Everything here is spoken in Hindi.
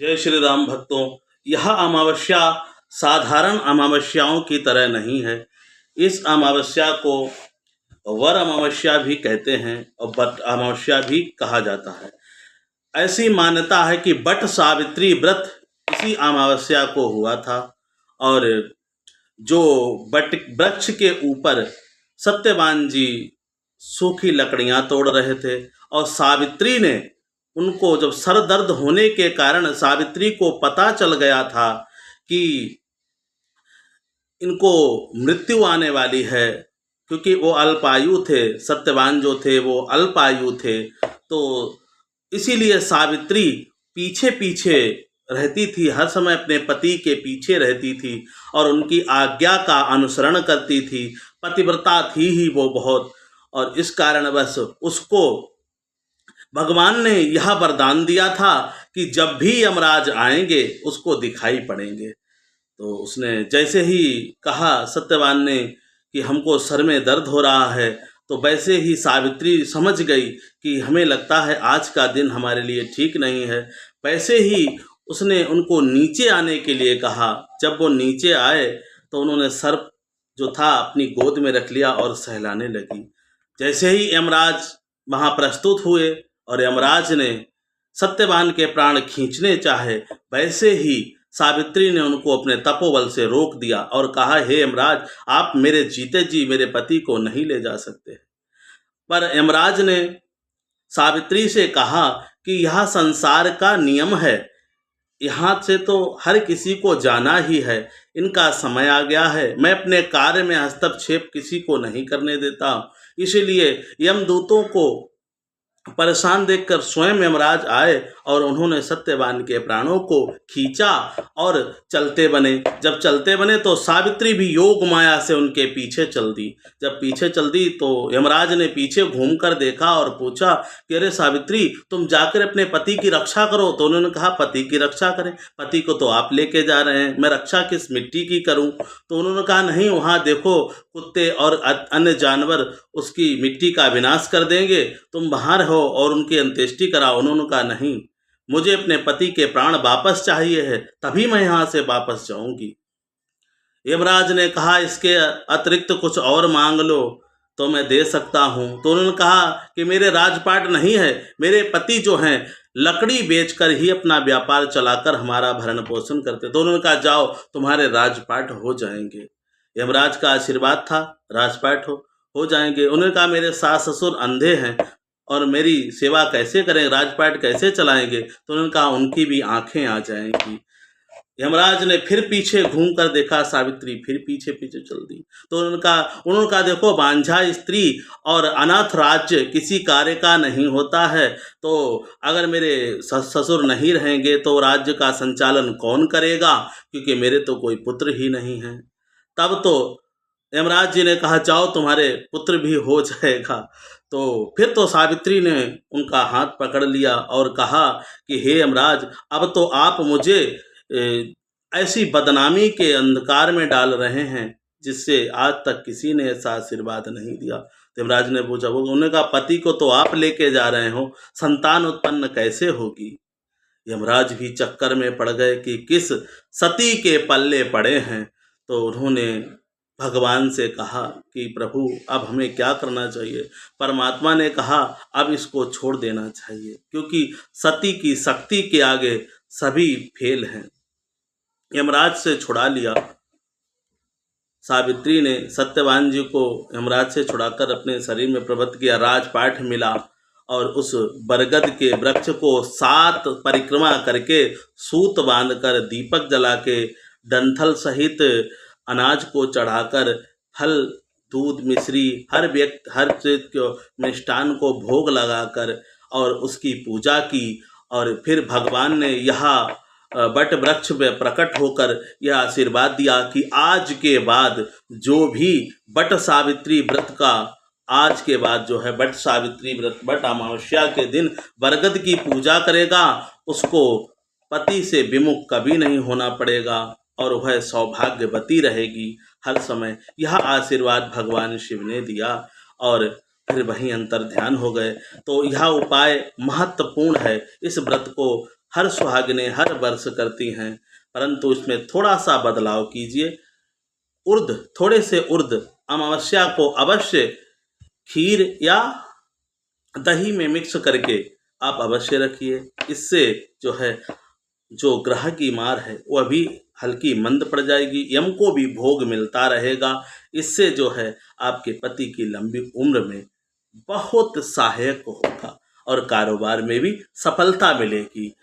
जय श्री राम भक्तों। यह अमावस्या साधारण अमावस्याओं की तरह नहीं है। इस अमावस्या को वर अमावस्या भी कहते हैं और बट अमावस्या भी कहा जाता है। ऐसी मान्यता है कि बट सावित्री व्रत इसी अमावस्या को हुआ था और जो बट वृक्ष के ऊपर सत्यवान जी सूखी लकड़ियां तोड़ रहे थे और सावित्री ने उनको, जब सर दर्द होने के कारण सावित्री को पता चल गया था कि इनको मृत्यु आने वाली है, क्योंकि वो अल्पायु थे, सत्यवान जो थे वो अल्पायु थे, तो इसीलिए सावित्री पीछे पीछे रहती थी, हर समय अपने पति के पीछे रहती थी और उनकी आज्ञा का अनुसरण करती थी। पतिव्रता थी ही वो बहुत, और इस कारण बस उसको भगवान ने यह वरदान दिया था कि जब भी यमराज आएंगे उसको दिखाई पड़ेंगे। तो उसने जैसे ही कहा सत्यवान ने कि हमको सर में दर्द हो रहा है, तो वैसे ही सावित्री समझ गई कि हमें लगता है आज का दिन हमारे लिए ठीक नहीं है। वैसे ही उसने उनको नीचे आने के लिए कहा। जब वो नीचे आए तो उन्होंने सर्प जो था अपनी गोद में रख लिया और सहलाने लगी। जैसे ही यमराज वहाँ प्रस्तुत हुए और यमराज ने सत्यवान के प्राण खींचने चाहे, वैसे ही सावित्री ने उनको अपने तपोबल से रोक दिया और कहा, हे यमराज, आप मेरे जीते जी मेरे पति को नहीं ले जा सकते। पर यमराज ने सावित्री से कहा कि यह संसार का नियम है, यहाँ से तो हर किसी को जाना ही है, इनका समय आ गया है, मैं अपने कार्य में हस्तक्षेप किसी को नहीं करने देता। इसीलिए यमदूतों को परेशान देखकर स्वयं यमराज आए और उन्होंने सत्यवान के प्राणों को खींचा और चलते बने। जब चलते बने तो सावित्री भी योग माया से उनके पीछे चल दी। जब पीछे चल दी तो यमराज ने पीछे घूमकर देखा और पूछा कि अरे सावित्री, तुम जाकर अपने पति की रक्षा करो। तो उन्होंने कहा, पति की रक्षा करें? पति को तो आप लेके जा रहे हैं, मैं रक्षा किस मिट्टी की करूं? तो उन्होंने कहा, नहीं, वहाँ देखो कुत्ते और अन्य जानवर उसकी मिट्टी का विनाश कर देंगे, तुम बाहर हो और उनकी अंत्येष्टि कराओ। उन्होंने कहा, नहीं, मुझे अपने पति के प्राण वापस चाहिए है, तभी मैं यहाँ से वापस जाऊंगी। यमराज ने कहा, इसके अतिरिक्त कुछ और मांग लो तो मैं दे सकता हूँ। तो उन्होंने कहा कि मेरे राजपाट नहीं है, मेरे पति जो हैं लकड़ी बेचकर ही अपना व्यापार चलाकर हमारा भरण पोषण करते। तो उन्होंने कहा, जाओ, तुम्हारे राजपाट हो जाएंगे। यमराज का आशीर्वाद था, राजपाट हो जाएंगे। उन्होंने कहा, मेरे सास ससुर अंधे हैं और मेरी सेवा कैसे करें, राजपाट कैसे चलाएंगे? तो उन्होंने कहा, उनकी भी आंखें आ जाएंगी। यमराज ने फिर पीछे घूम कर देखा, सावित्री फिर पीछे पीछे चल दी। तो उन्होंने कहा, देखो, बांझा स्त्री और अनाथ राज्य किसी कार्य का नहीं होता है, तो अगर मेरे ससुर नहीं रहेंगे तो राज्य का संचालन कौन करेगा, क्योंकि मेरे तो कोई पुत्र ही नहीं है। तब तो यमराज जी ने कहा, जाओ, तुम्हारे पुत्र भी हो जाएगा। तो फिर तो सावित्री ने उनका हाथ पकड़ लिया और कहा कि हे यमराज, अब तो आप मुझे ऐसी बदनामी के अंधकार में डाल रहे हैं जिससे आज तक किसी ने ऐसा आशीर्वाद नहीं दिया। तो यमराज ने पूछा, वो उन्होंने कहा, पति को तो आप लेके जा रहे हो, संतान उत्पन्न कैसे होगी? यमराज भी चक्कर में पड़ गए कि किस सती के पल्ले पड़े हैं। तो उन्होंने भगवान से कहा कि प्रभु, अब हमें क्या करना चाहिए? परमात्मा ने कहा, अब इसको छोड़ देना चाहिए, क्योंकि सती की शक्ति के आगे सभी फेल हैं। यमराज से छुड़ा लिया। सावित्री ने सत्यवान जी को यमराज से छुड़ाकर अपने शरीर में प्रबद्ध किया, राजपाट मिला और उस बरगद के वृक्ष को 7 परिक्रमा करके सूत बांधकर दीपक जला के डंठल सहित अनाज को चढ़ाकर फल, दूध, मिश्री, हर चीज को, मिष्ठान को भोग लगाकर और उसकी पूजा की। और फिर भगवान ने यह बट वृक्ष में प्रकट होकर यह आशीर्वाद दिया कि आज के बाद जो भी बट सावित्री व्रत का, आज के बाद जो है बट सावित्री व्रत, बट अमावस्या के दिन बरगद की पूजा करेगा, उसको पति से विमुख कभी नहीं होना पड़ेगा और वह सौभाग्यवती रहेगी हर समय। यह आशीर्वाद भगवान शिव ने दिया और फिर वहीं अंतर ध्यान हो गए। तो यह उपाय महत्वपूर्ण है। इस व्रत को हर सुहागिनें हर वर्ष करती हैं, परंतु इसमें थोड़ा सा बदलाव कीजिए। थोड़े से उर्द अमावस्या को अवश्य खीर या दही में मिक्स करके आप अवश्य रखिए। इससे जो है जो ग्रह की मार है वह भी हल्की मंद पड़ जाएगी, यम को भी भोग मिलता रहेगा। इससे जो है आपके पति की लंबी उम्र में बहुत सहायक होगा और कारोबार में भी सफलता मिलेगी।